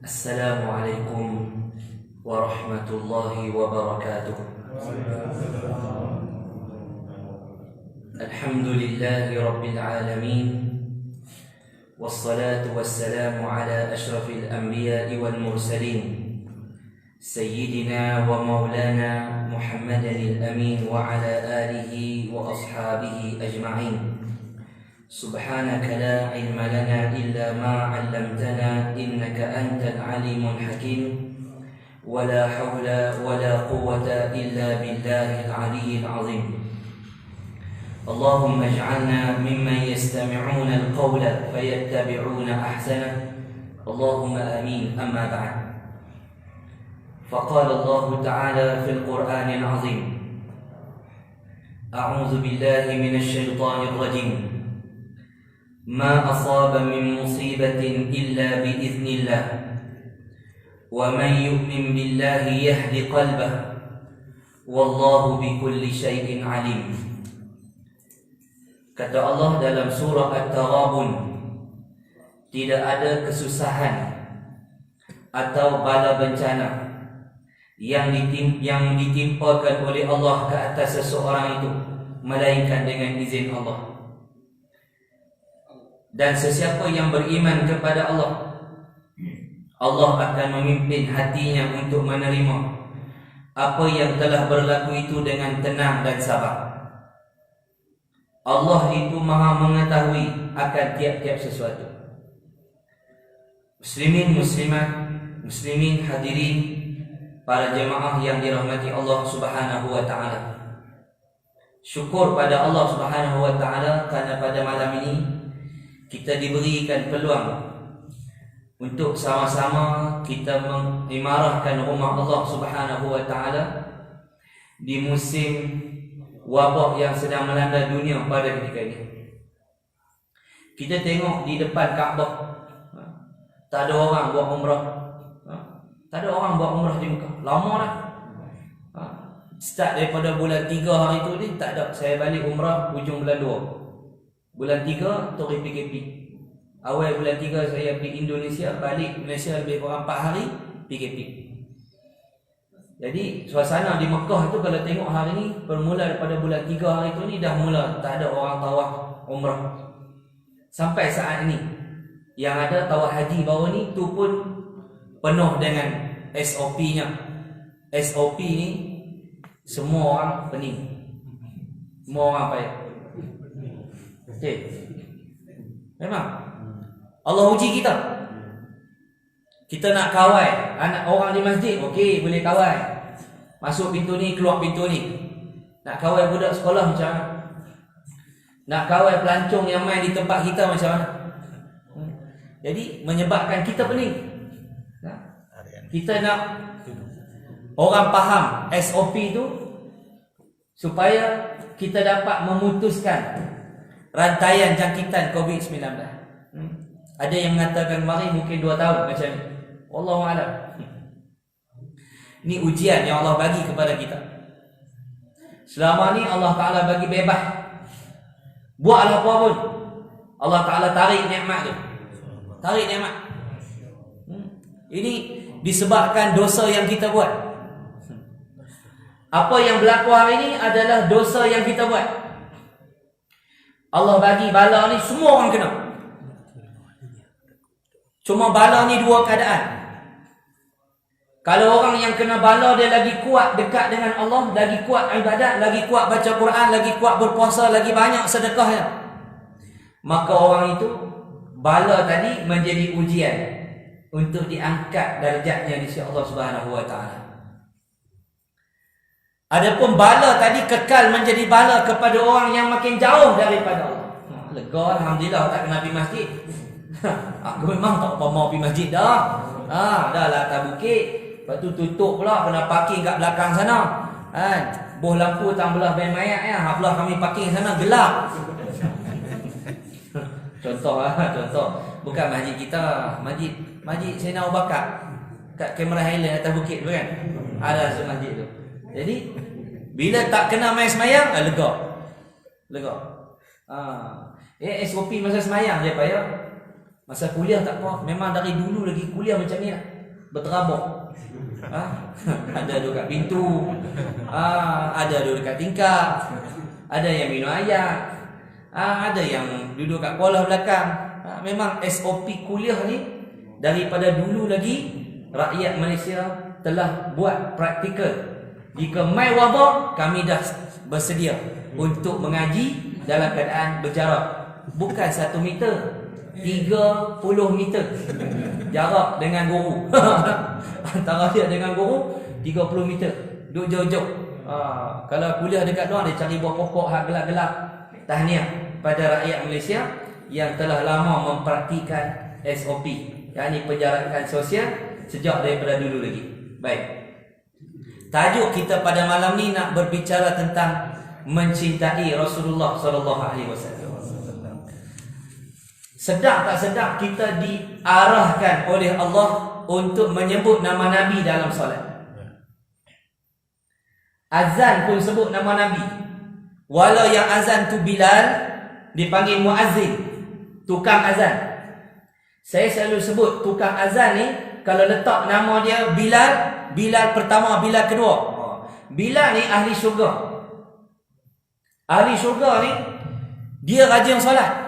Assalamualaikum warahmatullahi wabarakatuh. Alhamdulillahi rabbil alamin. Wassalatu wassalamu ala ashrafil anbiya'i wal mursalin Sayyidina wa maulana Muhammadanil amin wa ala alihi wa ashabihi ajma'in. Subhanaka la ilma lana illa ma 'allamtana innaka antal alimul hakim. Wa la hawla wa la quwwata illa billahil aliyyil azim. Allahumma ij'alna mimman yastami'una al-qawla fayattabi'una ahsanah. Allahumma amin. Amma ba'd. فقال الله تعالى في القرآن العظيم: أعوذ بالله من الشيطان الرجيم. ما أصاب من مصيبة إلا بإذن الله ومن يؤمن بالله يهد قلبه والله بكل شيء عليم. Kata Allah dalam surah At-Taghabun, tidak ada kesusahan atau bala bencana yang ditimpakan oleh Allah ke atas seseorang itu melainkan dengan izin Allah. Dan sesiapa yang beriman kepada Allah, Allah akan memimpin hatinya untuk menerima apa yang telah berlaku itu dengan tenang dan sabar. Allah itu maha mengetahui akan tiap-tiap sesuatu. Muslimin, muslimat, muslimin, hadirin, para jemaah yang dirahmati Allah Subhanahu wa taala. Syukur pada Allah Subhanahu wa taala kerana pada malam ini kita diberikan peluang untuk sama-sama kita mengimarahkan rumah Allah Subhanahu wa taala di musim wabak yang sedang melanda dunia pada ketika ini. Kita tengok di depan Kaabah, tak ada orang buat umrah. Tak ada orang buat umrah di Mekah. Lama dah. Start daripada bulan 3 hari tu ni tak ada. Saya balik umrah hujung bulan 2. Bulan 3 Tori PKP. Awal bulan 3 saya pergi Indonesia, balik Malaysia lebih kurang 4 hari PKP. Jadi suasana di Mekah tu kalau tengok hari ni, bermula daripada bulan 3 hari tu ni dah mula tak ada orang tawaf umrah. Sampai saat ini yang ada tawaf haji baru ni tu pun penuh dengan SOP-nya. SOP ni semua orang pening. Semua orang payah. Okey. Memang Allah uji kita. Kita nak kawal anak orang di masjid, okey, boleh kawal. Masuk pintu ni, keluar pintu ni. Nak kawal budak sekolah macam mana? Nak kawal pelancong yang main di tempat kita macam mana? Jadi menyebabkan kita pening. Kita nak orang faham SOP tu supaya kita dapat memutuskan rantaian jangkitan COVID-19. Ada yang mengatakan mari mungkin 2 tahun macam ni. Wallahualam. Ini ujian yang Allah bagi kepada kita. Selama ni Allah Ta'ala bagi bebas. Buatlah apa pun. Allah Ta'ala tarik nikmat tu. Tarik nikmat. Ini disebabkan dosa yang kita buat. Apa yang berlaku hari ini adalah dosa yang kita buat. Allah bagi bala ni semua orang kena. Cuma bala ni 2 keadaan. Kalau orang yang kena bala dia lagi kuat dekat dengan Allah, lagi kuat ibadat, lagi kuat baca Quran, lagi kuat berpuasa, lagi banyak sedekahnya, maka orang itu bala tadi menjadi ujian untuk diangkat darjatnya di sisi Allah Subhanahu wa taala. Adapun bala tadi kekal menjadi bala kepada orang yang makin jauh daripada Allah. Lega, alhamdulillah tak kena pergi masjid. Aku memang tak apa mau pergi masjid dah. Dah lah atas bukit. Lepas tu tutup pula, kena parking kat belakang sana. Boh lampu tang belah ben mayat ya. Hak belah kami parking sana gelap. Contoh. Bukan masjid kita, masjid Sayyidina Abu Bakar kat Cameron Highland atas bukit tu kan. Ada masjid tu. Jadi bila tak kena main semayang, lega. SOP masa semayang dia payah. Masa kuliah tak apa, memang dari dulu lagi kuliah macam ni lah. Berterabur. Ada duduk kat pintu, ada duduk kat tingkap, ada yang minum air, ada yang duduk kat kolah belakang. Memang SOP kuliah ni daripada dulu lagi rakyat Malaysia telah buat praktikal. Jika mai wabak, kami dah bersedia untuk mengaji dalam keadaan berjarak. Bukan 1 meter, 30 meter jarak dengan guru. Antara dia dengan guru 30 meter. Duduk jauh-jauh. Kalau kuliah dekat luar, dia cari buah pokok hak gelap-gelap. Tahniah pada rakyat Malaysia yang telah lama mempraktikan SOP, yakni penjarakan sosial sejak daripada dulu lagi. Baik. Tajuk kita pada malam ni nak berbicara tentang mencintai Rasulullah sallallahu alaihi wasallam. Sedar tak sedar kita diarahkan oleh Allah untuk menyebut nama Nabi dalam solat. Azan pun sebut nama Nabi. Walau yang azan tu Bilal, dipanggil muazzin, tukang azan. Saya selalu sebut tukang azan ni, kalau letak nama dia Bilal, Bilal pertama, Bilal kedua. Bilal ni ahli syurga. Ahli syurga ni dia rajin solat.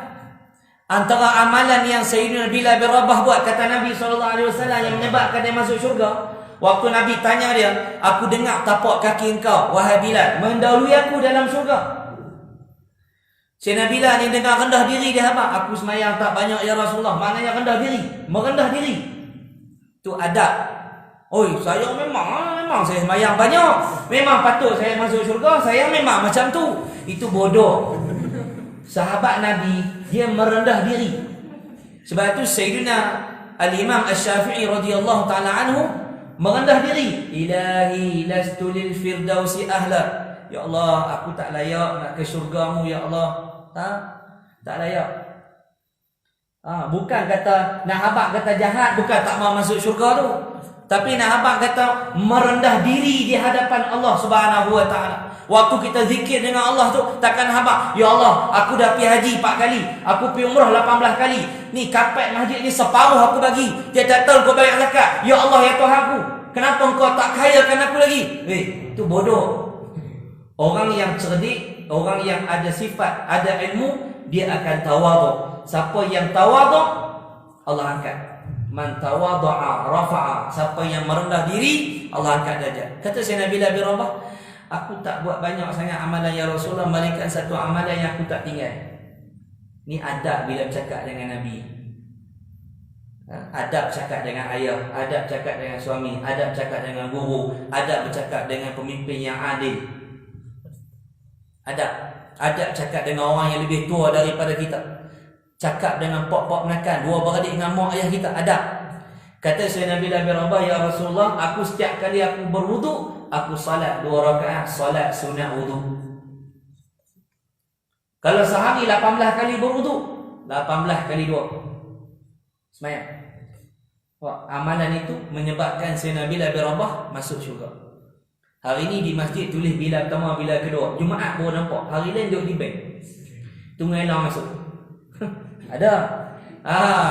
Antara amalan yang Sayyidina Bilal bin Rabah buat, kata Nabi SAW, yang menyebabkan dia masuk syurga, waktu Nabi tanya dia, aku dengar tapak kaki engkau, wahai Bilal, mendahului aku dalam syurga. Sayyidina Bilal ni dengar rendah diri dia, apa? Aku semayang tak banyak ya Rasulullah. Maknanya rendah diri, merendah diri. Tu adab. Oi, saya memang saya semayang banyak, memang patut saya masuk syurga, saya memang macam tu. Itu bodoh. Sahabat Nabi, dia merendah diri. Sebab itu Sayyidina Al-Imam Asy-Syafi'i radhiyallahu ta'ala anhu merendah diri. Ilahi lastu lil firdausi ahla. Ya Allah, aku tak layak nak ke syurgamu ya Allah. Tak layak. Bukan kata nak habaq kata jahat, bukan tak mau masuk syurga tu. Tapi nak habaq kata merendah diri di hadapan Allah Subhanahu wa taala. Waktu kita zikir dengan Allah tu, takkan habaq, ya Allah, aku dah pergi haji 4 kali, aku pergi umrah 18 kali. Ni kapet masjid ni separuh aku bagi. Dia tak tahu kau bayar zakat. Ya Allah, ya Tuhan aku, kenapa engkau tak kayakan aku lagi? Itu bodoh. Orang yang cerdik, orang yang ada sifat, ada ilmu, dia akan tawaduk. Siapa yang tawaduk, Allah angkat. Man tawadha'a rafa'a. Siapa yang merendah diri, Allah angkat darjat. Kata Sayyidina Bilal bin Rabah, aku tak buat banyak sangat amalan ya Rasulullah, melainkan satu amalan yang aku tak tinggal. Ni adab bila bercakap dengan Nabi. Adab cakap dengan ayah, adab cakap dengan suami, adab cakap dengan guru, adab bercakap dengan pemimpin yang adil. Adab cakap dengan orang yang lebih tua daripada kita. Cakap dengan pok-pok menakan, dua beradik dengan mak ayah kita, adab. Kata Sayyidina Bilal bin Rabah, ya Rasulullah, aku setiap kali aku berwuduk, aku salat 2 rakaat, salat sunat wuduk. Kalau sehari 18 kali berwuduk, 18 kali 2 semayang. Amalan itu menyebabkan Sayyidina Bilal bin Rabah masuk syurga. Hari ini di masjid tulis Bilal pertama, Bilal kedua. Jumaat baru nampak. Hari lain duduk di bank, tunggu elang masuk. Ada.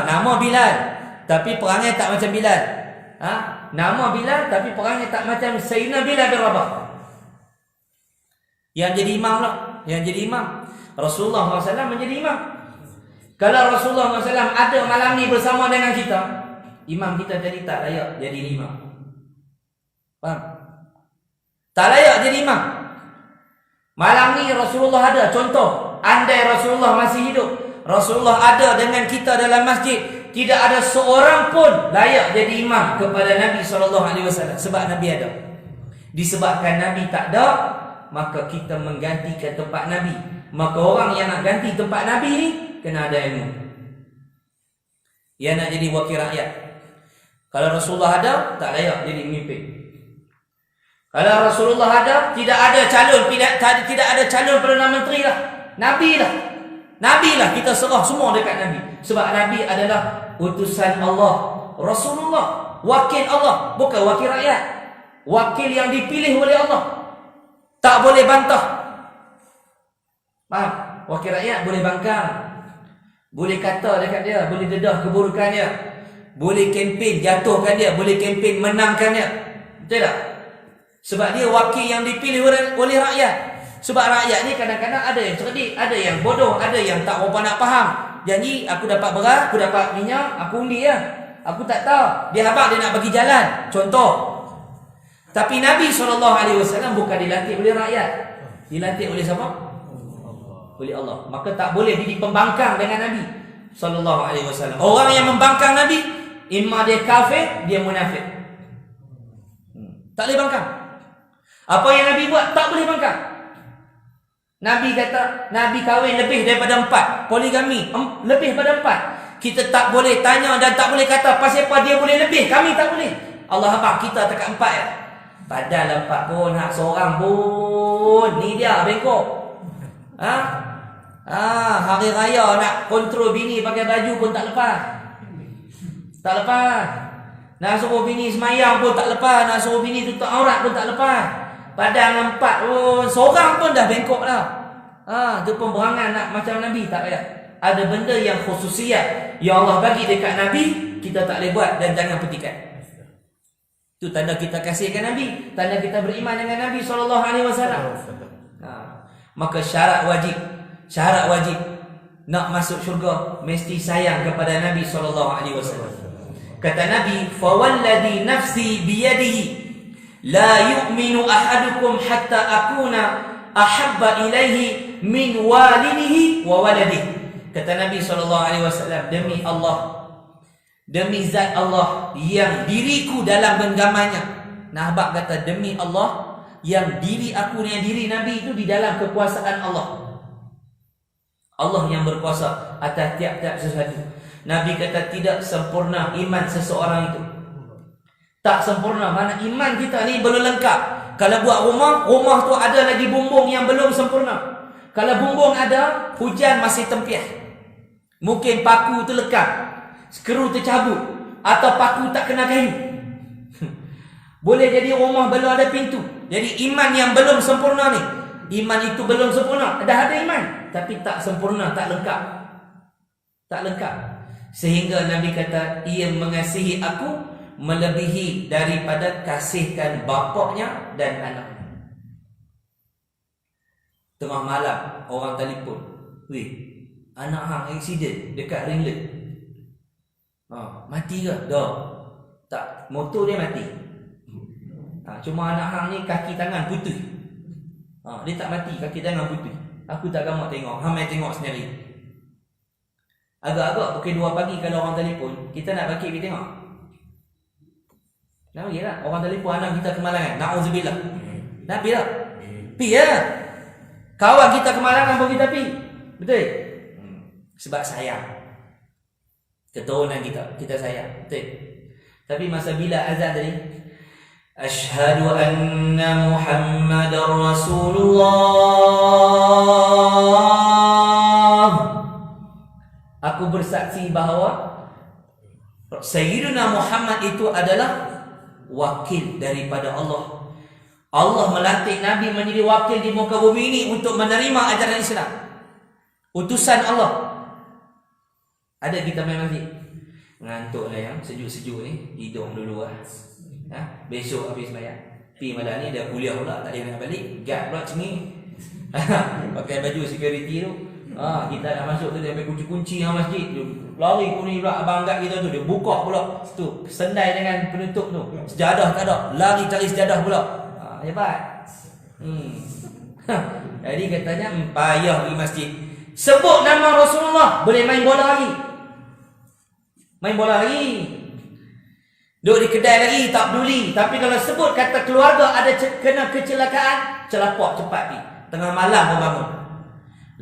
Nama Bilal, tapi perangai tak macam Bilal. Nama Bilal, tapi perangai tak macam Sayyidina Bilal bin Rabah. Yang jadi imam lah. Yang jadi imam Rasulullah SAW menjadi imam. Kalau Rasulullah SAW ada malam ni bersama dengan kita, imam kita tadi tak layak jadi imam. Faham? Tak layak jadi imam. Malam ni Rasulullah ada. Contoh, andai Rasulullah masih hidup, Rasulullah ada dengan kita dalam masjid, tidak ada seorang pun layak jadi imam kepada Nabi SAW. Sebab Nabi ada. Disebabkan Nabi tak ada, maka kita menggantikan tempat Nabi. Maka orang yang nak ganti tempat Nabi ni kena ada ilmu. Yang nak jadi wakil rakyat. Kalau Rasulullah ada, tak layak jadi pemimpin. Kalau Rasulullah ada, tidak ada calon Perdana Menteri lah. Nabi lah. Nabi lah, kita serah semua dekat Nabi. Sebab Nabi adalah utusan Allah. Rasulullah, wakil Allah, bukan wakil rakyat. Wakil yang dipilih oleh Allah. Tak boleh bantah. Faham? Wakil rakyat boleh bangkang, Boleh kata dekat dia, boleh dedah keburukan dia, boleh kempen jatuhkan dia, boleh kempen menangkan dia. Betul tak? Sebab dia wakil yang dipilih oleh rakyat. Sebab rakyat ni kadang-kadang ada yang cerdik, ada yang bodoh, ada yang tak berapa nak faham. Janji aku dapat beras, aku dapat minyak, aku undi lah. Aku tak tahu. Dia habaq dia nak bagi jalan. Contoh. Tapi Nabi SAW bukan dilantik oleh rakyat. Dilantik oleh siapa? Oleh Allah. Maka tak boleh jadi pembangkang dengan Nabi SAW. Orang yang membangkang Nabi, imma dia kafir, dia munafik. Tak boleh bangkang. Apa yang Nabi buat tak boleh bangkang. Nabi kata, Nabi kahwin lebih daripada 4. Poligami lebih daripada 4. Kita tak boleh tanya dan tak boleh kata pasal apa dia boleh lebih, kami tak boleh. Allah habaq kita dekat 4 ya. Padahal 4 pun hak seorang pun ni dia bengkok. Hari raya nak kontrol bini pakai baju pun tak lepas. Tak lepas. Nak suruh bini semayang pun tak lepas. Nak suruh bini tutup aurat pun tak lepas. Padahal 4 pun seorang pun dah bengkok dah. Itu pemberangan nak macam Nabi tak payah. Ada benda yang khususiat yang Allah bagi dekat Nabi, kita tak boleh buat dan jangan petikan. Itu tanda kita kasihkan Nabi, tanda kita beriman dengan Nabi SAW. Maka syarat wajib nak masuk syurga mesti sayang kepada Nabi SAW. Kata Nabi, "Fawalladhi nafsi biyadihi la yu'minu ahadukum hatta akuna ahabba ilaihi min walidihi wa waladihi." Kata Nabi SAW, demi Allah, demi zat Allah yang diriku dalam genggamannya. Nahbab kata, demi Allah yang diri aku dengan diri Nabi itu di dalam kekuasaan Allah. Allah yang berkuasa atas tiap-tiap sesuatu. Nabi kata tidak sempurna iman seseorang itu. Tak sempurna. Mana iman kita ni belum lengkap. Kalau buat rumah tu ada lagi bumbung yang belum sempurna. Kalau bumbung ada, hujan masih tempiah. Mungkin paku terlekat, skru tercabut, atau paku tak kena kayu. Boleh jadi rumah belum ada pintu. Jadi iman yang belum sempurna ni, iman itu belum sempurna. Dah ada iman, tapi tak sempurna, tak lengkap. Tak lengkap. Sehingga Nabi kata, ia mengasihi aku melebihi daripada kasihkan bapaknya dan anaknya. Tengah malam orang telefon, "Weh, anak hang aksiden dekat ringlet." Mati ke? Dah. Tak, motor dia mati. Cuma anak hang ni kaki tangan putus. Dia tak mati, kaki tangan putus. Aku tak gamak tengok, hang main tengok sendiri. Agak-agak pukul 2 pagi kalau orang telefon, kita nak bagi pergi tengok. Nak pergi lah. Orang telefon anak kita kemalangan, na'udzubillah. Nak pergi tak? Pergi lah. Kawan kita kemalangan pun kita pergi. Betul? Sebab sayang. Keturunan kita sayang. Betul? Tapi masa bila azan tadi, Asyhadu anna Muhammadar Rasulullah. Aku bersaksi bahawa Sayyidina Muhammad itu adalah wakil daripada Allah. Allah melantik Nabi menjadi wakil di muka bumi ini untuk menerima ajaran Islam. Utusan Allah. Ada kita main masjid. Ngantuk lah yang sejuk-sejuk ni. Hidung dulu lah. Besok habis bayar. Pi malam ni dah kuliah pula, tak boleh nak balik. Gad pula cengih. Pakai baju security tu. Kita nak masuk tu dia ambil kunci-kunci yang masjid tu. Lari pun ni pula abang gad kita tu, dia buka pula tu sendai dengan penutup tu. Sejadah tak ada, lari cari sejadah pula. Hebat. Jadi katanya payah pergi masjid. Sebut nama Rasulullah, boleh main bola lagi. Main bola lagi. Duduk di kedai lagi, tak peduli. Tapi kalau sebut kata keluarga ada kena kecelakaan, celapak cepat pergi. Tengah malam pun bangun.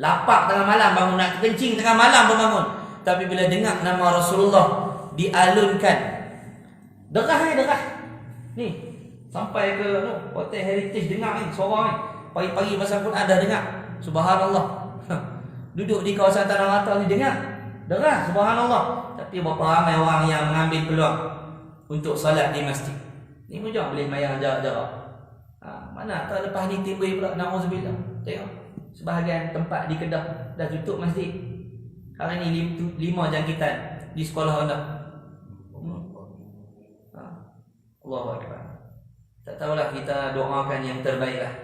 Lapak tengah malam bangun, nak kencing tengah malam pun bangun. Tapi bila dengar nama Rasulullah dialunkan, derah. Ni, sampai ke Hotel Heritage dengar ni, suara ni. Pagi-pagi pasal pun ada dengar. Subhanallah. Duduk di kawasan Tanah Rata ni dengar. Derah, subhanallah. Tapi berapa ramai orang yang mengambil peluang untuk salat di masjid. Ni pun jangan boleh mayang jarak-jarak. Mana tak lepas ni timbul pula, na'udzubillah. Tengok, sebahagian tempat di Kedah dah tutup masjid. Hari ni 5 jangkitan di sekolah anda. Allahu Akbar. Tak tahulah, kita doakan yang terbaik lah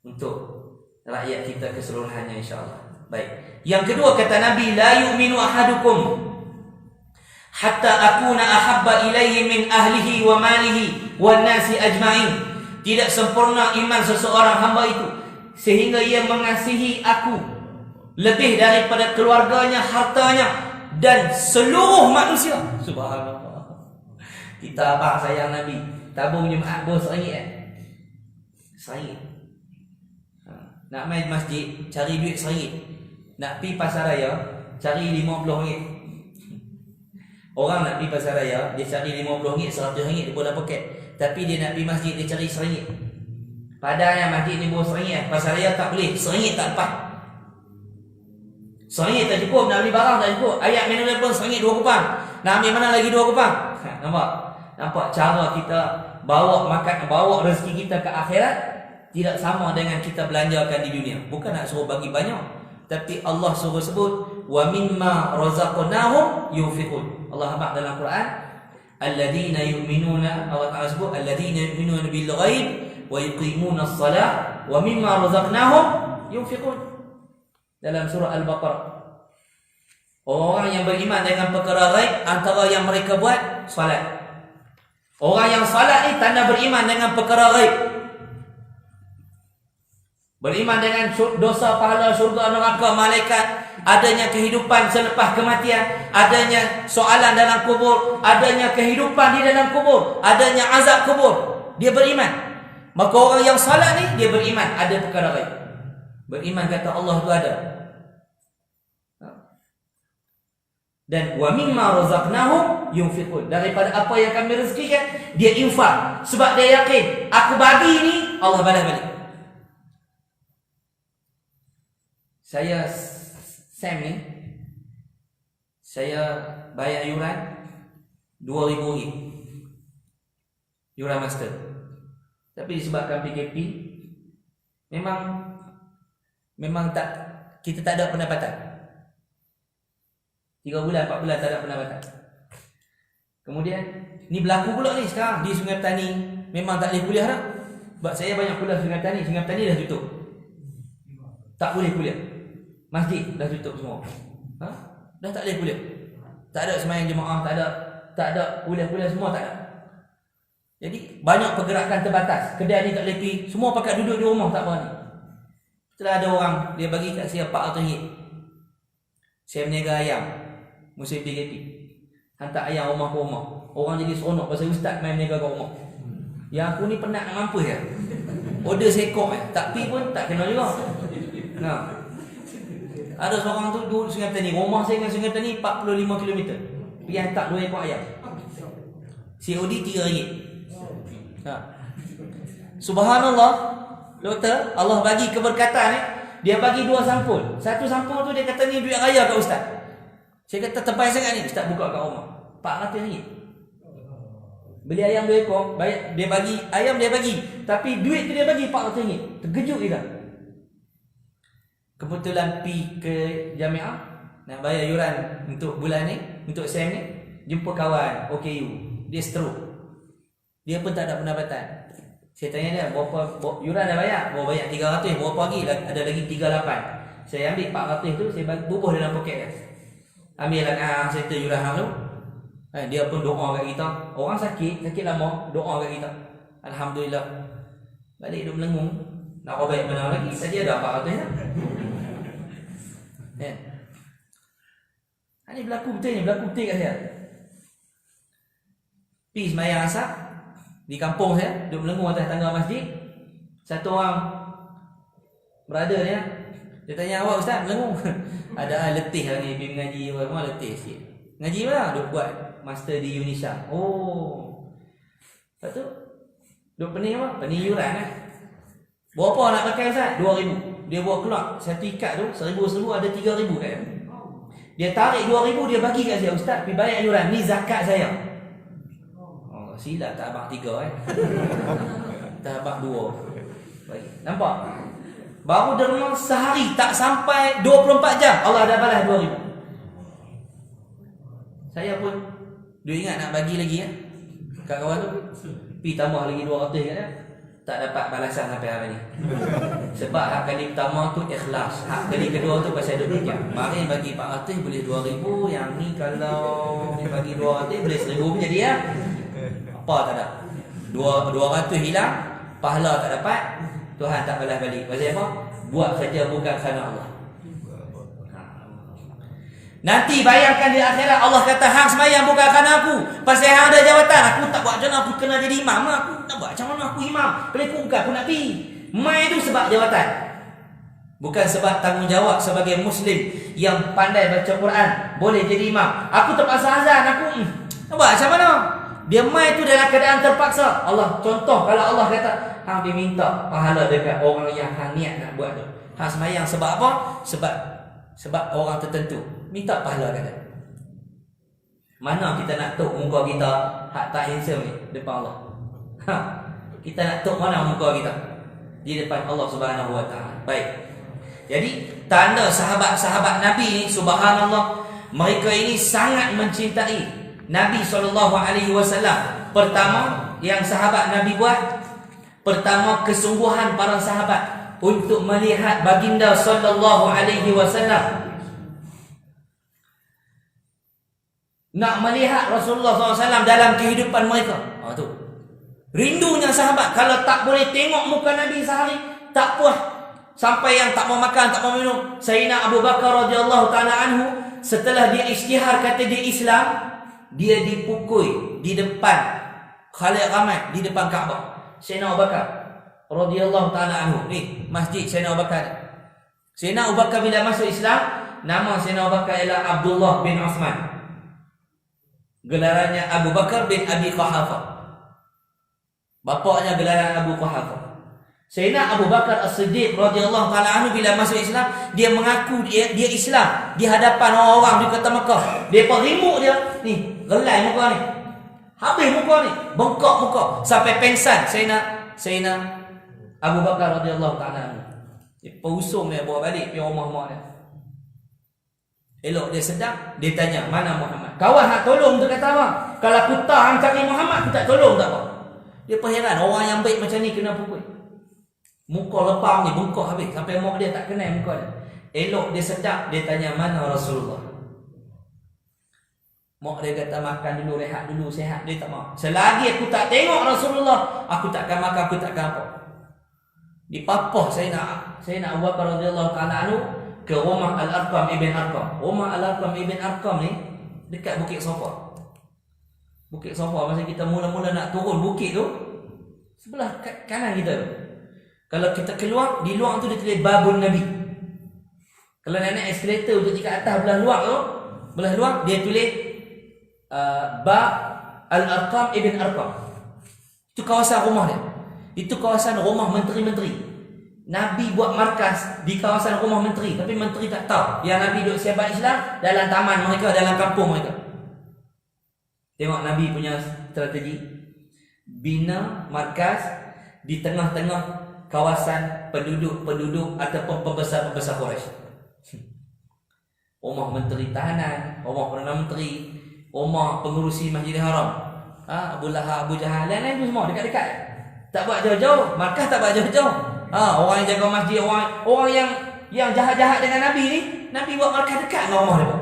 untuk rakyat kita keseluruhannya, insya-Allah. Baik. Yang kedua kata Nabi, la yu'minu ahadukum hatta akuna ahabba ilaihi min ahlihi wa malihi wan nasi ajma'in. Tidak sempurna iman seseorang hamba itu sehingga ia mengasihi aku lebih daripada keluarganya, hartanya dan seluruh manusia. Subhanallah. Kita abang sayang Nabi, tabung Jumaat bos RM1. RM1. Nak main masjid cari duit RM1. Nak pergi pasar raya cari RM50. Orang nak pergi pasar raya dia cari RM50, RM100 dia boleh poket. Tapi dia nak pergi masjid dia cari RM1. Padahal masjid ni bawa RM1, pasar raya tak boleh, RM1 tak lepas. RM1 tak cukup, nak beli barang tak cukup. Ayat minum pun RM1 2 kupang. Nak ambil mana lagi 2 kupang? Nampak cara kita bawa makan, bawa rezeki kita ke akhirat tidak sama dengan kita belanjakan di dunia. Bukan nak suruh bagi banyak, tapi Allah suruh sebut wa mimma razaqnahum yunfiqun. Allah habaq dalam Quran, alladzina yu'minuna, Allah Taala sebut alladzina yu'minuna bil ghaib wa yuqimuna as-salah wa mimma razaqnahum yunfiqun. Dalam surah Al-Baqarah, orang yang beriman dengan perkara ghaib antara yang mereka buat salat. Orang yang salat ni tanda beriman dengan perkara ghaib. Beriman dengan dosa, pahala, syurga, neraka, malaikat, adanya kehidupan selepas kematian, adanya soalan dalam kubur, adanya kehidupan di dalam kubur, adanya azab kubur. Dia beriman. Maka orang yang salat ni dia beriman ada perkara ghaib. Beriman kata Allah tu ada. Dan wa mimma razaqnahum yunfiqun. Daripada apa yang kami rezekikan dia infak, sebab dia yakin aku bagi ni Allah balas balik. Saya Sam ni, saya bayar yuran RM2,000 yuran master. Tapi disebabkan PKP memang tak, kita tak ada pendapatan. 3 bulan 4 bulan tak ada pendapatan. Kemudian ni berlaku pula ni sekarang di Sungai Petani, memang tak boleh kuliah dah. Sebab saya banyak kuliah Sungai Petani dah tutup. Tak boleh kuliah. Masjid dah tutup semua. Dah tak boleh kuliah. Tak ada sembahyang jemaah, tak ada kuliah-kuliah semua tak ada. Jadi banyak pergerakan terbatas. Kedai ni tak boleh pergi, semua pakat duduk di rumah tak berani. Setelah ada orang dia bagi kat saya RM400. Saya berniaga ayam musim PKP. Hantar ayam rumah ke rumah. Orang jadi seronok pasal ustaz main berniaga kat rumah. Yang aku ni penat nak mampus ya. Order seekor tapi pun tak kena juga. Ada seorang tu duduk Sungai Petani. Rumah saya dengan Sungai Petani 45 km. Pergi hantar 2 ekor ayam. COD RM3. Subhanallah. Doktor, Allah bagi keberkatan dia bagi 2 sampul. Satu sampul tu dia kata ni duit raya kat ustaz. Saya kata tebal sangat ni. Ustaz buka kat rumah RM400. Beli ayam 2 ekor, dia bagi ayam dia bagi, tapi duit tu dia bagi RM400. Terkejut kita. Kebetulan pi ke Jamiah nak bayar yuran untuk bulan ni, untuk SEM ni, jumpa kawan OKU, dia stroke. Dia pun tak ada pendapatan. Saya tanya dia, berapa yuran dah bayar? Bayar 300, berapa lagi? Ada lagi 38. Saya ambil 400 tu, saya bubuh dalam poket dia. Ambil lah settle yuran hang tu. Dia pun doa kat kita. Orang sakit lama, doa kat kita. Alhamdulillah. Balik duduk melengung. Nak baik benar lagi, saja ada 400 lah. Ini berlaku betul kat saya. Pergi sembahyang asar di kampung saya, duduk melengung atas tangga masjid. Satu orang brother dia tanya, awak ustaz melengung? Ada letih lah ni, pergi mengaji semua letih sikit. Ngaji mana? Duk buat master di Indonesia. Lepas tu duk pening apa? Pening yuran lah. Berapa nak pakai ustaz? 2,000. Dia bawa keluar satu ikat tu, 1,000 ada 3,000 kat dia. Dia tarik 2,000 dia bagi kat saya, ustaz pergi bayar yuran, ni zakat saya. Silap tak abang 3 tak abang 2. Baik. Nampak? Baru derma sehari tak sampai 24 jam Allah dah balas 2,000. Saya pun dia ingat nak bagi lagi kat kawan tu. Pi tambah lagi 200 kat dia. Tak dapat balasan sampai hari ni. Sebab hak kali pertama tu ikhlas. Hak kali kedua tu pasal duk fikir. Mari bagi 400 boleh 2000, yang ni kalau ni bagi 200 boleh 1000 pun jadi ya. Apa tak ada. 200 hilang, pahala tak dapat, Tuhan tak balas balik. Pasal apa? Buat kerja bukan kerana Allah. Nanti bayangkan di akhirat Allah kata hang sembahyang bukan kerana aku. Pasal hang ada jawatan, aku tak buat macam mana aku kena jadi imam. Aku tak buat macam mana aku imam. Kalau bukan aku nak pergi. Mai itu sebab jawatan. Bukan sebab tanggungjawab sebagai muslim yang pandai baca Quran, boleh jadi imam. Aku terpaksa azan, aku tak buat macam mana. Dia mai itu dalam keadaan terpaksa. Allah contoh kalau Allah kata hang diminta pahala dekat orang yang hang niat nak buat tu. Hang sembahyang sebab apa? Sebab orang tertentu minta pahala kat dia. Mana kita nak tok muka kita hak tak handsome ni depan Allah? Kita nak tok mana muka kita? Di depan Allah Subhanahu Wa Taala. Baik. Jadi tanda sahabat-sahabat Nabi ni subhanallah, mereka ini sangat mencintai Nabi SAW. Pertama yang sahabat Nabi buat, pertama kesungguhan para sahabat untuk melihat baginda SAW. Nak melihat Rasulullah SAW dalam kehidupan mereka. Tu rindunya sahabat. Kalau tak boleh tengok muka Nabi sehari, tak puas. Sampai yang tak mau makan, tak mau minum. Sayyidina Abu Bakar radhiyallahu ta'ala anhu, setelah dia isytihar kata dia Islam, dia dipukul di depan khalayak ramai di depan Kaabah. Sayyidina Abu Bakar radhiyallahu ta'ala anhu. Ni masjid Sayyidina Abu Bakar. Sayyidina Abu Bakar bila masuk Islam, nama Sayyidina Abu Bakar ialah Abdullah bin Uthman. Gelarannya Abu Bakar bin Abi Quhafa. Bapaknya gelaran Abu Quhafa. Sayyidina Abu Bakar As-Siddiq radhiyallahu ta'ala anhu bila masuk Islam, dia mengaku dia Islam di hadapan orang-orang di kota Mekah. Dia rimuk dia, ni, gelai muka ni. Habis muka ni, bengkak muka sampai pengsan Sayyidina Abu Bakar radhiyallahu ta'ala anhu. Dia pusung dia bawa balik pergi rumah mak dia. Elok dia sedap, dia tanya, "Mana Muhammad?" Kawan nak tolong tu kata apa? Kalau aku tak hang cari Muhammad, aku tak tolong tak apa. Dia pun heran, orang yang baik macam ni kena pukul. Muka lepam ni bengkak habis sampai mak dia tak kenal muka dia. Elok dia sedap, dia tanya, "Mana Rasulullah?" Mak dia kata, "Makan dulu, rehat dulu, sihat." Dia tak mau. "Selagi aku tak tengok Rasulullah, aku takkan makan, aku takkan apa." Dipapah Sayyidina Abu Bakar radhiyallahu ta'ala anhu ke rumah Al-Arqam ibn Arqam. Rumah Al-Arqam ibn Arqam ni dekat Bukit Sofa. Bukit Sofa, masa kita mula-mula nak turun bukit tu, sebelah kanan kita tu. Kalau kita keluar, di luar tu dia tulis Babun Nabi. Kalau nak naik eskalator untuk tingkat atas belah luar tu, belah luar dia tulis Bab Al-Arqam ibn Arqam. Itu kawasan rumah dia. Itu kawasan rumah menteri-menteri. Nabi buat markas di kawasan rumah menteri, tapi menteri tak tahu yang Nabi duduk siabat Islam dalam taman mereka, dalam kampung mereka. Tengok Nabi punya strategi. Bina markas di tengah-tengah kawasan penduduk-penduduk ataupun pembesar-pembesar Quraisy. Rumah menteri tahanan, rumah Perdana Menteri, rumah pengurusi Masjidil Haram, Abu Lahab, Abu Jahal, lain-lain tu semua dekat-dekat. Tak buat jauh-jauh, markas tak buat jauh-jauh. Orang yang jaga masjid, orang yang jahat-jahat dengan Nabi ni, Nabi buat markas dekat dengan rumah dia.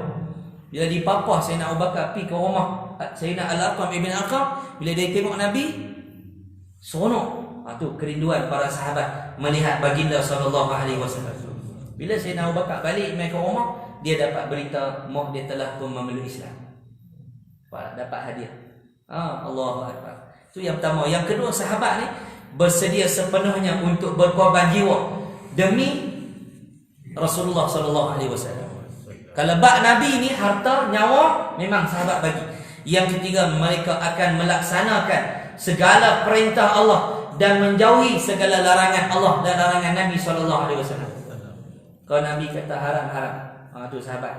Bila dipapah Sayyidina Abu Bakar pergi ke rumah Sayyidina Al-Arqam ibn Arqam, bila dia tengok Nabi, seronok. Tu kerinduan para sahabat melihat baginda sallallahu alaihi wasallam. Bila Sayyidina Abu Bakar balik mai ke rumah, dia dapat berita mak dia telah pun memeluk Islam. Dapat hadiah. Allahu akbar. Itu yang pertama. Yang kedua, sahabat ni bersedia sepenuhnya untuk berkorban jiwa demi Rasulullah sallallahu alaihi wasallam. Kalau bak Nabi ni harta, nyawa memang sahabat bagi. Yang ketiga, mereka akan melaksanakan segala perintah Allah dan menjauhi segala larangan Allah dan larangan Nabi SAW. Kalau Nabi kata haram-haram, itu sahabat.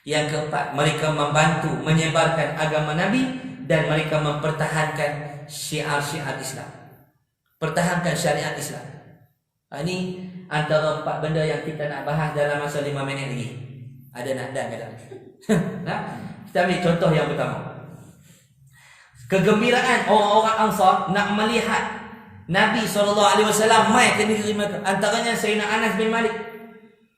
Yang keempat, mereka membantu menyebarkan agama Nabi dan mereka mempertahankan syiar-syiar Islam. Pertahankan syariat Islam. Ini antara 4 benda yang kita nak bahas dalam masa 5 minit lagi. Ada nak dan kata. Kita ambil contoh yang pertama. Kegembiraan orang-orang Ansar nak melihat Nabi SAW mai ke negeri mereka. Antaranya Sayyidina Anas bin Malik.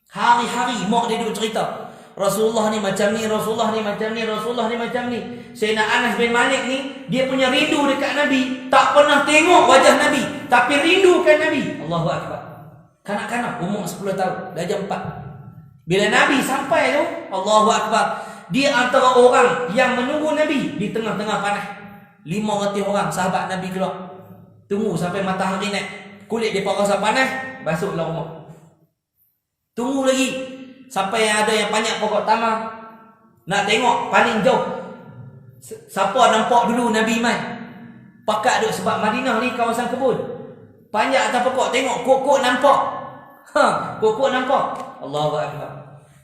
Hari-hari mak dia duduk cerita, Rasulullah ni macam ni, Rasulullah ni macam ni, Rasulullah ni macam ni. Sayyidina Anas bin Malik ni, dia punya rindu dekat Nabi. Tak pernah tengok wajah Nabi, tapi rindukan Nabi. Allahu Akbar. Kanak-kanak umur 10 tahun, darjah 4. Bila Nabi sampai tu, Allahu Akbar, dia antara orang yang menunggu Nabi di tengah-tengah panas. 500 orang sahabat Nabi keluar. Tunggu sampai matahari naik, kulit dia rasa panas, basuhlah rumah. Tunggu lagi sampai ada yang panjat pokok tamar, nak tengok paling jauh siapa nampak dulu Nabi mai. Pakat duk sebab Madinah ni kawasan kebun. Panjat atas pokok, tengok kok nampak. Kok nampak. Allahu Akbar.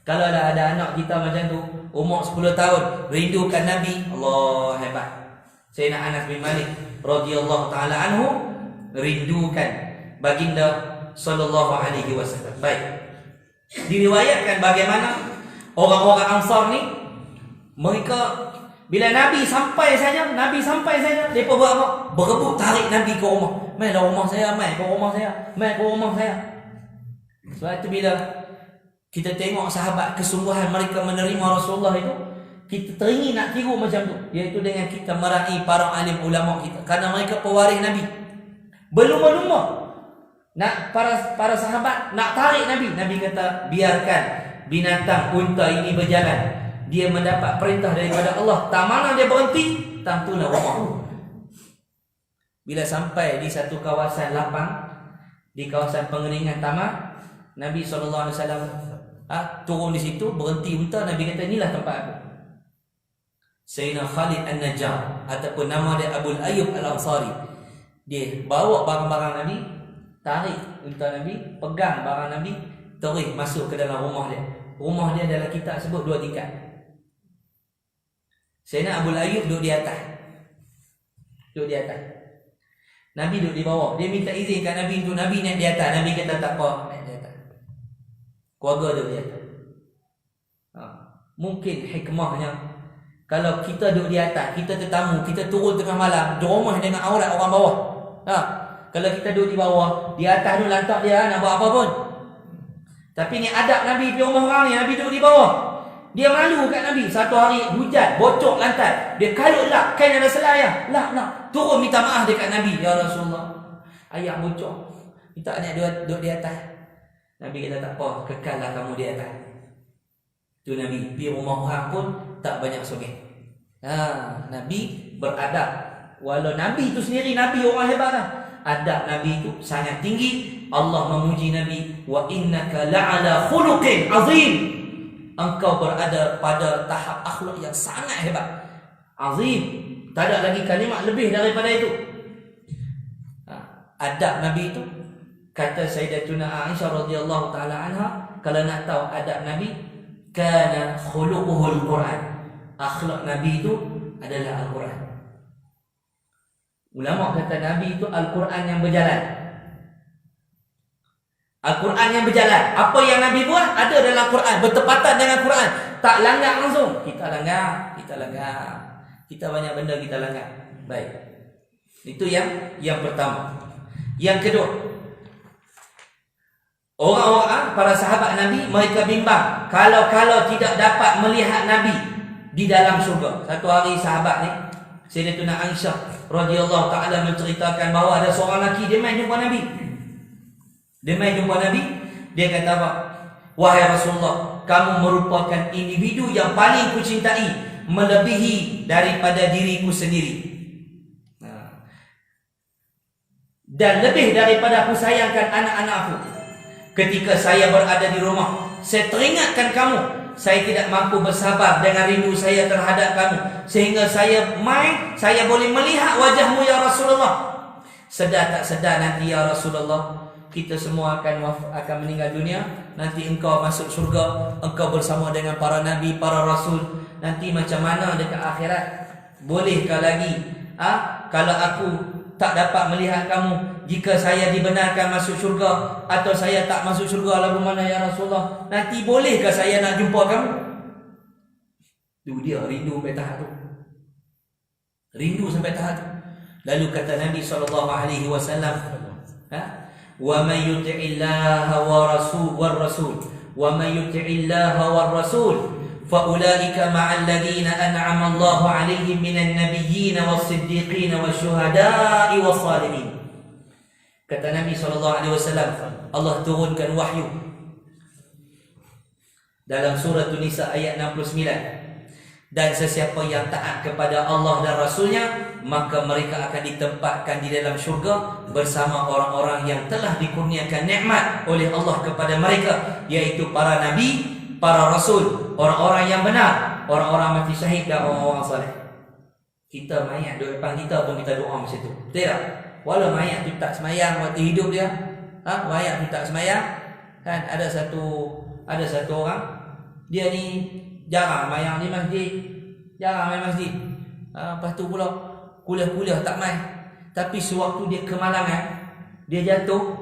Kalau ada anak kita macam tu, umur 10 tahun, rindukan Nabi, Allah hebat. Sayyidina Anas bin Malik radhiyallahu taala anhu rindukan baginda sallallahu alaihi wasallam. Baik. Diriwayatkan bagaimana orang-orang Ansar ni, mereka bila Nabi sampai saja, mereka buat apa? Berebut tarik Nabi ke rumah. Mai lah rumah saya, mai ke rumah saya, mai ke rumah saya. Sebab itu bila kita tengok sahabat kesungguhan mereka menerima Rasulullah itu, kita teringin nak tiru macam tu, iaitu dengan kita meraih para alim ulama kita, kerana mereka pewaris Nabi. Berlumba-lumba nak para sahabat nak tarik Nabi. Nabi kata, biarkan binatang unta ini berjalan. Dia mendapat perintah daripada Allah. Tak mana dia berhenti, tentulah rumah. Bila sampai di satu kawasan lapang, di kawasan pengeringan taman, Nabi SAW turun di situ, berhenti unta. Nabi kata, inilah tempat aku. Sayyidina Khalid An-Najjar, ataupun nama dia Abu Ayyub Al-Ansari, dia bawa barang-barang Nabi, tarik unta Nabi, pegang barang Nabi, terus masuk ke dalam rumah dia. Rumah dia dalam kitab sebut 2 tingkat. Sayyidina Abu Ayyub duduk di atas. Nabi duduk di bawah. Dia minta izin kat Nabi untuk Nabi naik di atas. Nabi kata tak apa, naik di atas. Keluarga duduk di atas. Mungkin hikmahnya, kalau kita duduk di atas, kita tetamu, kita turun tengah malam, jeromah dengan aurat orang bawah. Kalau kita duduk di bawah, di atas tu lantak dia nak buat apa pun. Tapi ni adab Nabi pergi rumah orang ni, Nabi duduk di bawah. Dia malu kat Nabi. Satu hari hujan, bocor lantai. Dia kalut lap, kain ada selai lap. Turun minta maaf dekat Nabi. Ya Rasulullah, ayak bocor, minta nak duduk di atas. Nabi kata tak apa, kekallah kamu di atas. Tu Nabi pergi rumah orang pun tak banyak sogek. Nabi beradab. Walau Nabi tu sendiri Nabi orang hebat lah, adab Nabi itu sangat tinggi. Allah memuji Nabi, wa innaka la'ala khuluqin azim. Engkau berada pada tahap akhlak yang sangat hebat, azim. Tak ada lagi kalimat lebih daripada itu. Adab Nabi itu, kata Sayyidatuna Aisyah radhiyallahu taala anha, kalau nak tahu adab Nabi, kana khuluquhul Quran. Akhlak Nabi itu adalah Al-Quran. Ulama kata Nabi itu Al-Quran yang berjalan. Al-Quran yang berjalan. Apa yang Nabi buat ada dalam Quran, bertepatan dengan Quran. Tak langgar langsung. Kita langgar. Kita banyak benda kita langgar. Baik. Itu yang pertama. Yang kedua, orang-orang para sahabat Nabi, mereka bimbang kalau tidak dapat melihat Nabi di dalam syurga. Satu hari sahabat ni, Sayyidatuna Aisyah radhiyallahu taala menceritakan bahawa ada seorang lelaki dia main jumpa Nabi. Dia kata apa? Wahai Rasulullah, kamu merupakan individu yang paling kucintai, melebihi daripada diriku sendiri, dan lebih daripada aku sayangkan anak-anakku. Ketika saya berada di rumah, saya teringatkan kamu. Saya tidak mampu bersabar dengan rindu saya terhadap kamu, sehingga saya boleh melihat wajahmu ya Rasulullah. Sedar tak sedar nanti ya Rasulullah, kita semua akan meninggal dunia. Nanti engkau masuk surga, engkau bersama dengan para nabi, para rasul. Nanti macam mana dekat akhirat? Bolehkah lagi kalau aku tak dapat melihat kamu, jika saya dibenarkan masuk syurga, atau saya tak masuk syurga, lagu mana ya Rasulullah? Nanti bolehkah saya nak jumpa kamu? Tu dia rindu sampai tahap tu. Rindu sampai tahap tu. Lalu kata Nabi SAW, wa may yuti'illaha war rasul wa may yuti'illaha war rasul fa ulaika ma'al ladina an'ama Allahu 'alaihim minan nabiyyin was-siddiqin wasyuhada'i was-salihin. Kata Nabi SAW, Allah turunkan wahyu dalam surah An-Nisa ayat 69. Dan sesiapa yang taat kepada Allah dan Rasulnya, maka mereka akan ditempatkan di dalam syurga bersama orang-orang yang telah dikurniakan nikmat oleh Allah kepada mereka, iaitu para nabi, para rasul, orang-orang yang benar, orang-orang mati syahid dan orang-orang saleh. Kita mayat duduk depan kita pun kita doa macam tu. Betul tak? Walau mayat tu tak semayang waktu hidup dia, mayat tu tak semayang, kan ada satu orang, dia ni jarang mayang di masjid, jarang main masjid. Lepas tu pula kuliah-kuliah tak main. Tapi sewaktu dia kemalangan, dia jatuh,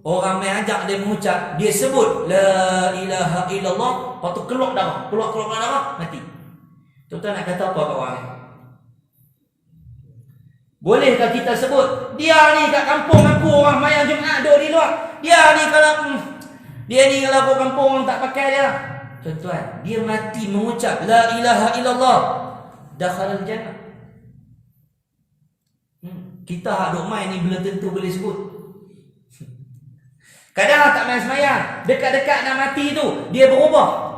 orang main ajak dia mengucap, dia sebut la ilaha illallah, lepas tu keluar darah, mati. Tuan-tuan nak kata apa kat orang ni? Bolehkah kita sebut dia ni kat kampung aku orang mayang Jumaat duduk di luar, dia ni kalau kat kampung orang tak pakai dia. Tuan-tuan, dia mati mengucap la ilaha illallah, dakhalal jannah. Kita hak duk main ni belum tentu boleh sebut. Kadang tak main semayang, dekat-dekat nak mati tu dia berubah.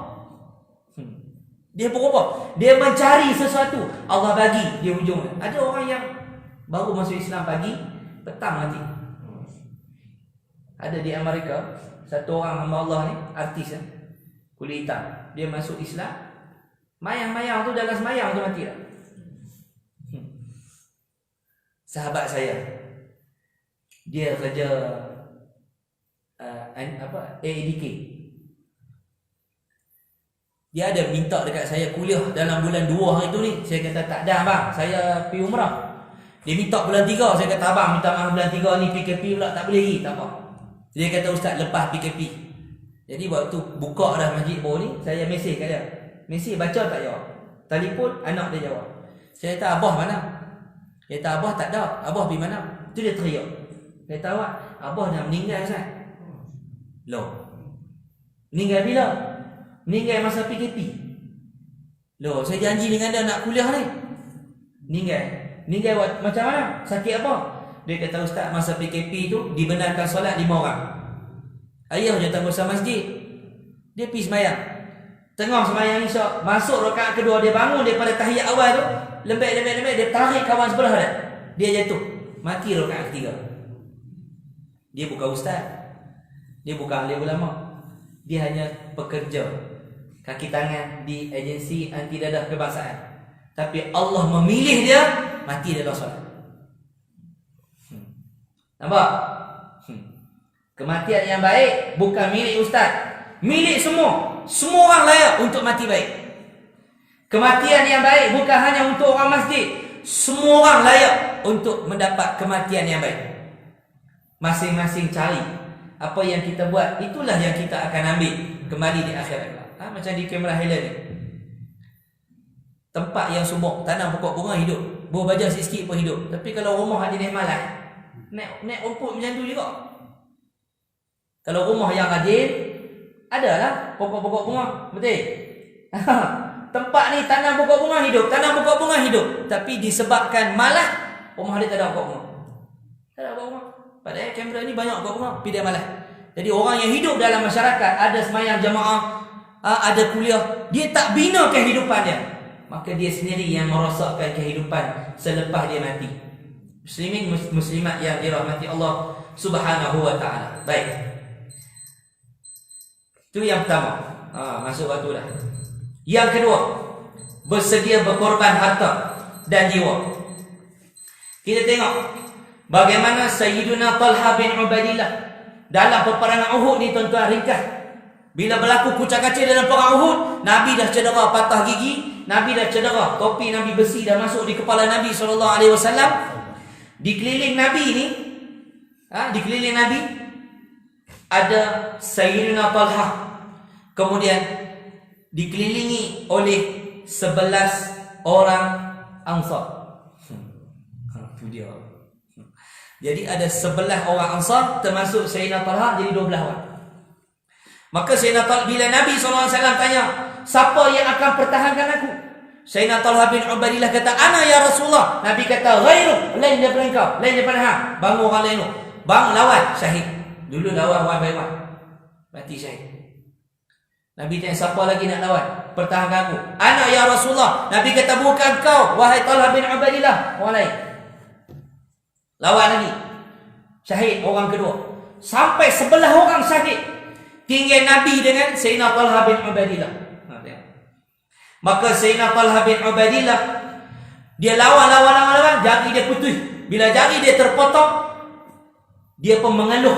Dia mencari sesuatu, Allah bagi dia hujung. Ada orang yang baru masuk Islam pagi, petang mati. Ada di Amerika satu orang hamba Allah ni, artis kulit hitam, dia masuk Islam, mayang-mayang tu dalam semayang tu mati dah. Sahabat saya, dia kerja AEDK. Dia ada minta dekat saya kuliah dalam bulan 2 hari tu ni. Saya kata tak ada bang, saya pergi umrah. Dia minta bulan 3, saya kata abang minta maaf bulan 3 ni PKP pula tak boleh pergi, tak apa. Dia kata ustaz lepas PKP. Jadi waktu buka dah masjid baru ni, saya mesej kat dia. Mesej baca tak jawab. Telefon anak dia jawab. Saya kata abah mana? Dia kata abah tak ada. Abah pergi mana? Tu dia teriak. Dia kata awak, abah dah meninggal ustaz. Loh. Meninggal bila? Meninggal masa PKP. Loh, saya janji dengan dia nak kuliah ni. Meninggal macam mana? Sakit apa? Dia kata ustaz masa PKP tu dibenarkan solat 5 orang. Ayah je tangguh masjid. Dia pergi semayang. Tengah semayang isyak, masuk rakaat kedua, dia bangun daripada tahiyat awal tu, lembek, dia tarik kawan sebelah dia. Dia jatuh, mati rakaat ketiga. Dia bukan ustaz, dia bukan ahli ulama, dia hanya pekerja kaki tangan di agensi anti dadah kebangsaan. Tapi Allah memilih dia mati dalam solat. Nampak? Kematian yang baik bukan milik ustaz, milik semua. Semua orang layak untuk mati baik. Kematian yang baik bukan hanya untuk orang masjid, semua orang layak untuk mendapat kematian yang baik. Masing-masing cari apa yang kita buat, itulah yang kita akan ambil kembali di akhirat. Macam di Kamera Highland ni, tempat yang sumuk, tanam pokok bunga hidup, buah baja sikit pun hidup. Tapi kalau rumah ada naik malas, naik rumput macam tu juga. Kalau rumah yang rajin, adalah pokok-pokok bunga, betul? Tempat ni tanam pokok bunga hidup, tapi disebabkan malas, rumah dia tak ada pokok bunga. Tak ada pokok bunga. Padahal Kamera ni banyak pokok bunga, tapi dia malas. Jadi orang yang hidup dalam masyarakat, ada semayang jamaah, ada kuliah, dia tak bina kehidupan dia, maka dia sendiri yang merosakkan kehidupan selepas dia mati. Muslimin muslimat yang dirahmati Allah Subhanahu wa taala. Baik. Itu yang pertama. Masuk waktu dah. Yang kedua, bersedia berkorban harta dan jiwa. Kita tengok bagaimana Sayyiduna Talha bin Ubaidillah dalam peperangan Uhud ni, tuan-tuan, ringkas. Bila berlaku kucak-kacir dalam perang Uhud, Nabi dah cedera patah gigi, Nabi dah cedera, topi Nabi besi dah masuk di kepala Nabi SAW. Dikeliling Nabi ni, dikeliling Nabi ada Sayyidina Talha, kemudian dikelilingi oleh 11 orang Ansar. Itu dia. Jadi ada 11 orang Ansar termasuk Sayyidina Talha, jadi 12 orang. Maka Sayyidina Talha, bila Nabi SAW tanya, siapa yang akan pertahankan aku? Sayyidina Talha bin Ubaidillah kata, ana ya Rasulullah. Nabi kata, ghairu, lain daripada engkau, lain daripada hang. Bangun orang lain tu. Bang, lawan, syahid. Dulu lawan one by one, mati syahid. Nabi tanya, siapa lagi nak lawan? Pertahankan aku. Ana ya Rasulullah. Nabi kata, bukan kau, wahai Talha bin Ubaidillah, orang lain. Lawan lagi. Syahid orang kedua. Sampai 11 orang syahid. Tinggal Nabi dengan Sayyidina Talha bin Ubaidillah. Maka Sayyidina Talha bin Ubaidillah, dia lawan, jari dia putus. Bila jari dia terpotong, dia pun mengeluh.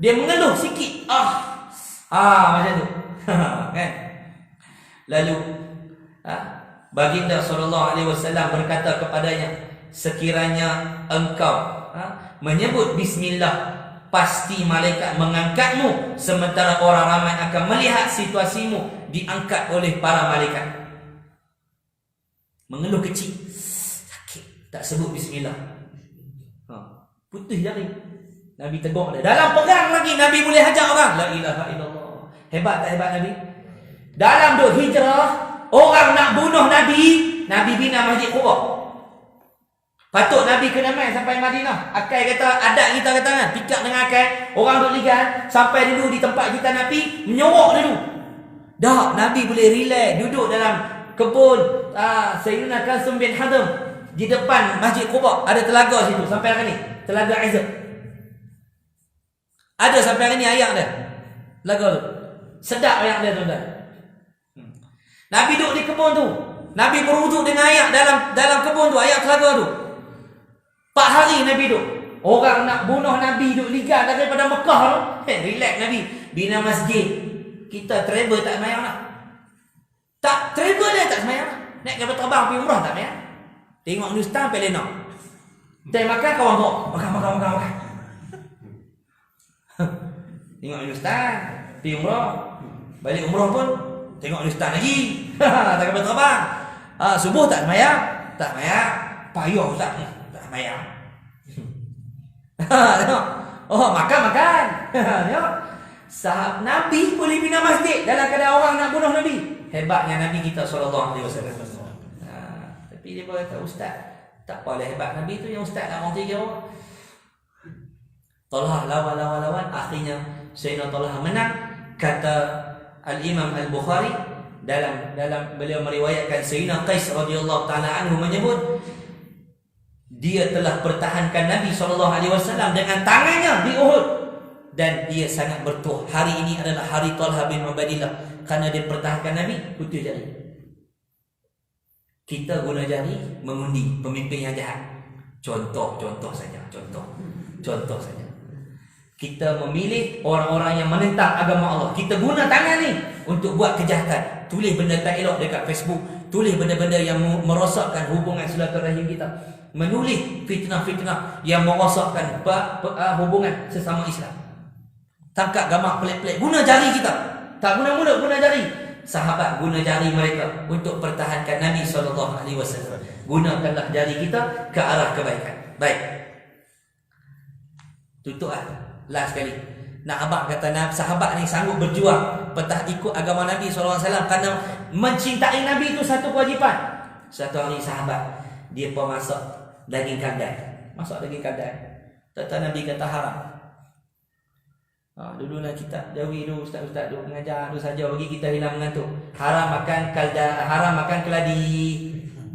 Dia mengeluh sikit. Macam tu. Kan? Lalu baginda SAW berkata kepadanya, sekiranya engkau menyebut bismillah, pasti malaikat mengangkatmu, sementara orang ramai akan melihat situasimu diangkat oleh para malaikat. Mengeluh kecil, sakit, tak sebut bismillah, putus jari. Nabi tegur dia. Dalam perang lagi Nabi boleh hajar orang. La ilaha illallah. Hebat tak hebat Nabi? Dalam duk hijrah, orang nak bunuh Nabi, Nabi bina Masjid Quba. Patut Nabi kena main sampai Madinah. Akai kata, adat kita kata kan, pikap dengan akai, orang duk ligan, sampai dulu di tempat kita Nabi, menyorok dulu. Dah, Nabi boleh relax, duduk dalam kebun Sayyidina Qasim bin Hadim di depan Masjid Quba. Ada telaga situ sampai hari ni, Telaga Aizat. Ada sampai hari ni ayak dia. Telaga tu. Sedap ayak dia tuan-tuan. Nabi duduk di kebun tu. Nabi berwuduk dengan ayak dalam kebun tu, ayak telaga tu. 4 hari Nabi duduk. Orang nak bunuh Nabi duduk ligat daripada Mekah tu. Relax Nabi. Bina masjid. Kita travel tak semayang nak. Tak travel dia tak semayang nak. Naik kapal terbang pergi umrah tak semayang. Tengok Nustan pergi Lenok. Tengok makan kawan bawa. Makan. Tengok Nustan pergi umrah. Balik umrah pun tengok Nustan lagi. Tak kapal terbang. Subuh tak semayang. Tak semayang. Payah tak semayang. Tengok. Makan. Tengok. Sahab Nabi boleh bina masjid dalam keadaan orang nak bunuh Nabi. Hebatnya Nabi kita SAW. Tapi dia kata, ustaz, tak apalah hebat Nabi tu, yang ustaz nak orang 3 orang. Talha lawan. Akhirnya Sayyidina Talha menang. Kata Al-Imam Al-Bukhari, dalam beliau meriwayatkan, Sayyidina Qais radhiyallahu ta'ala anhu menyebut, dia telah pertahankan Nabi SAW dengan tangannya di Uhud. Dan dia sangat bertuah. Hari ini adalah hari Talha bin Ubaidillah. Kerana dia pertahankan Nabi, putus jari. Kita guna jari mengundi pemimpin yang jahat. Contoh saja. Kita memilih orang-orang yang menentang agama Allah. Kita guna tangan ni untuk buat kejahatan. Tulis benda tak elok dekat Facebook. Tulis benda-benda yang merosakkan hubungan silaturahim kita. Menulis fitnah-fitnah yang merosakkan hubungan sesama Islam. Tangkap gambar pelik-pelik. Guna jari kita. Tak guna mulut, guna jari. Sahabat guna jari mereka untuk pertahankan Nabi SAW. Gunakanlah jari kita ke arah kebaikan. Baik. Tutup lah. Last sekali. Nak abang kata sahabat ni sanggup berjuang ikut agama Nabi SAW kerana mencintai Nabi itu satu kewajipan. Satu hari sahabat, dia pun masak daging kandai. Tata Nabi kata haram. Dulu nak kita Jawi tu ustaz-ustaz tu mengajar tu saja bagi kita hilang mengantuk. Haram makan keladi.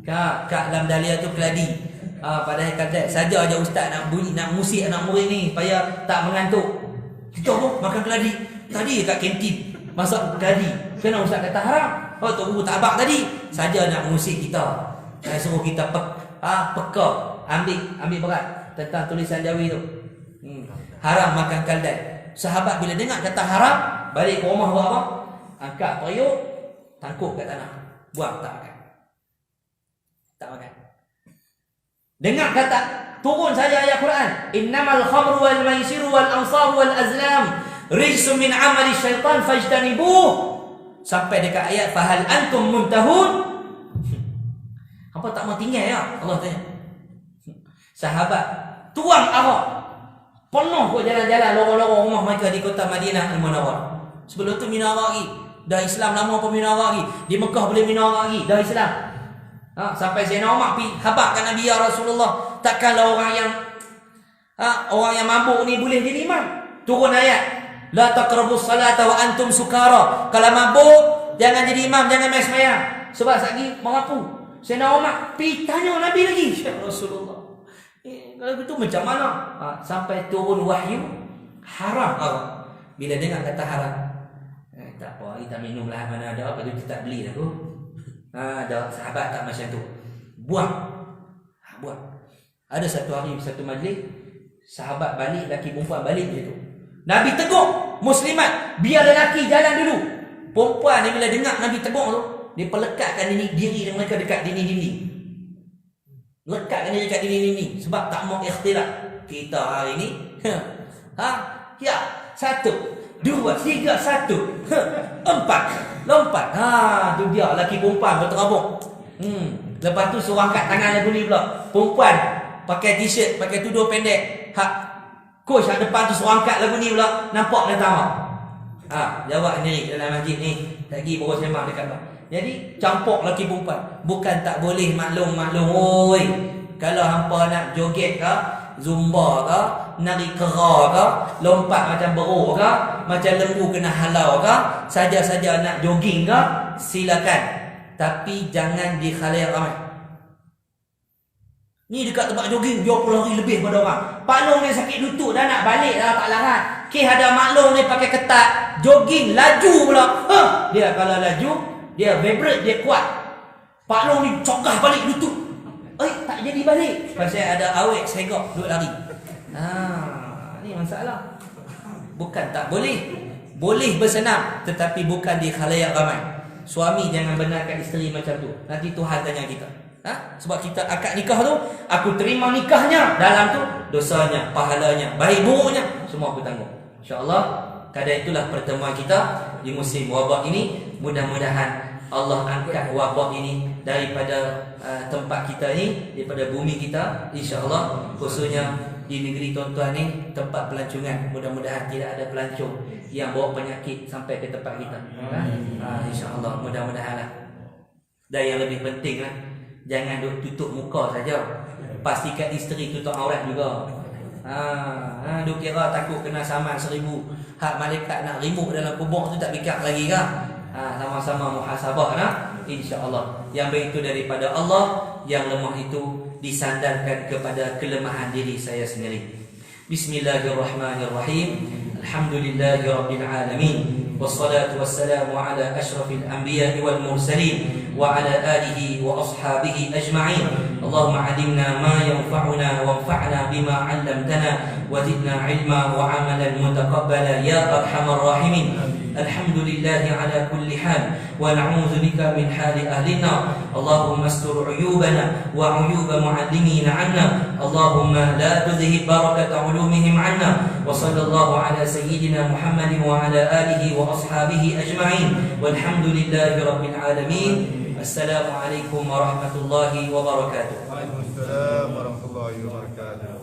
Kak dalam Dahlia tu keladi. Padahal kata saja aja ustaz nak musik anak murid ni supaya tak mengantuk. Kita pun makan keladi. Tadi kat kantin masak keladi. Kenapa ustaz kata haram? Tu guru tak abang tadi. Saja nak musik kita. Saya suruh kita peka, ambil berat tentang tulisan Jawi tu. Haram makan keldai. Sahabat bila dengar kata haram, balik ke rumah buat apa? Angkat periuk, tangkuk kat tanah. Buang, tak makan. Dengar kata, turun saja ayat Quran. Innamal khamru wal maisiru wal ansab wal azlam rijsun min amali syaitan fajtanibuh. Sampai dekat ayat fahal antum muntahun. Apa tak mau tinggal ya? Allah tanya. Sahabat tuang arak, penuh kok jalan-jalan lorong-lorong rumah mereka di kota Madinah Al-Munawwarah. Sebelum tu minum arak lagi. Dah Islam lama pun minum arak lagi. Di Mekah boleh minum arak lagi. Dah Islam. Sampai Zainal Umar pergi khabarkan Nabi, ya Rasulullah, takkanlah orang yang mabuk ni boleh jadi imam. Turun ayat, la taqrabus salata wa antum sukara. Kalau mabuk jangan jadi imam, jangan main sembahyang. Sebab lagi merapu. Zainal Umar pergi tanya Nabi lagi, ya Rasulullah, kalau begitu macam mana? Sampai turun wahyu haram arak. Bila dengar kata haram, tak apa, kita minum lah, mana ada apa tu kita tak beli dah tu. Ada sahabat tak macam tu, buang. Ada satu hari satu majlis, sahabat balik, lelaki perempuan balik macam tu. Nabi tegur muslimat, biar lelaki jalan dulu. Perempuan ni bila dengar Nabi tegur tu, dia pelekatkan diri mereka dekat dinding-dinding. Lekatkan diri dekat dinding-dinding sebab tak mau ikhtilaf. Kita hari ni ya, 1, 2, 3, 1, 4 lompat. Tu dia lelaki perempuan berterabung. Lepas tu suruh angkat tangan lagu ni pula. Perempuan pakai t-shirt, pakai tudung pendek. Coach kat depan tu suruh angkat lagu ni pula. Nampak dia tamak. Jawab sendiri dalam masjid ni. Tak pergi baru sembang dekat bawah. Jadi campur lelaki perempuan. Bukan tak boleh maklum. Oi, kalau hampa nak joget ke, zumba ke, nari kera ke, lompat macam beruk ke, macam lembu kena halau ke, saja-saja nak jogging ke, silakan. Tapi jangan di khalayak ramai. Ni dekat tempat jogging 20 hari lebih pada orang. Pak Long ni sakit lutut dah nak balik dah tak larat. Ada maklum ni pakai ketat, jogging laju pula. Dia kalau laju, dia vibrate, dia kuat. Pak Long ni cogah balik lutut. Tak jadi balik. Pasal ada awet segok duduk lari. Ni masalah. Bukan tak boleh. Boleh bersenam, tetapi bukan di khalayak ramai. Suami jangan benarkan isteri macam tu. Nanti Tuhan tanya kita. Sebab kita akad nikah tu, aku terima nikahnya, dalam tu dosanya, pahalanya, baik buruknya, semua aku tanggung. InsyaAllah, kadang itulah pertemuan kita di musim wabak ini. Mudah-mudahan Allah angkat wabak ini daripada tempat kita ni, daripada bumi kita, insya-Allah, khususnya di negeri tuan-tuan ni, tempat pelancongan. Mudah-mudahan tidak ada pelancong yang bawa penyakit sampai ke tempat kita. Insya-Allah, mudah-mudahanlah. Dan yang lebih penting lah, jangan duk tutup muka saja. Pastikan isteri tutup aurat juga. Duk kira takut kena saman 1000. Hak malaikat nak remove dalam kubur tu tak bikat lagi kan? Sama-sama muhasabah lah, insya-Allah. Yang baik itu daripada Allah, yang lemah itu disandarkan kepada kelemahan diri saya sendiri. Bismillahirrahmanirrahim. Alhamdulillahirabbil alamin. Wassalatu wassalamu ala asyrafil anbiya'i wal mursalin wa ala alihi wa ashabihi ajma'in. Allahumma 'allimna ma yanfa'una wanfa'na bima 'allamtana wa zidna 'ilma wa 'amalan mutaqabbala ya arhamar rahimin. Alhamdulillahi ala kulli hal wa na'udzu bika min hali ahli nar. Allahumma astur 'uyubana wa 'uyuba mu'allimina 'anna. Allahumma la tudhhib barakata 'ulumihim 'anna. Wa sallallahu ala sayyidina Muhammadin wa ala alihi wa ashabihi ajma'in. Walhamdulillahi rabbil alamin. Assalamualaikum warahmatullahi wabarakatuh. Waalaikumsalam warahmatullahi wabarakatuh.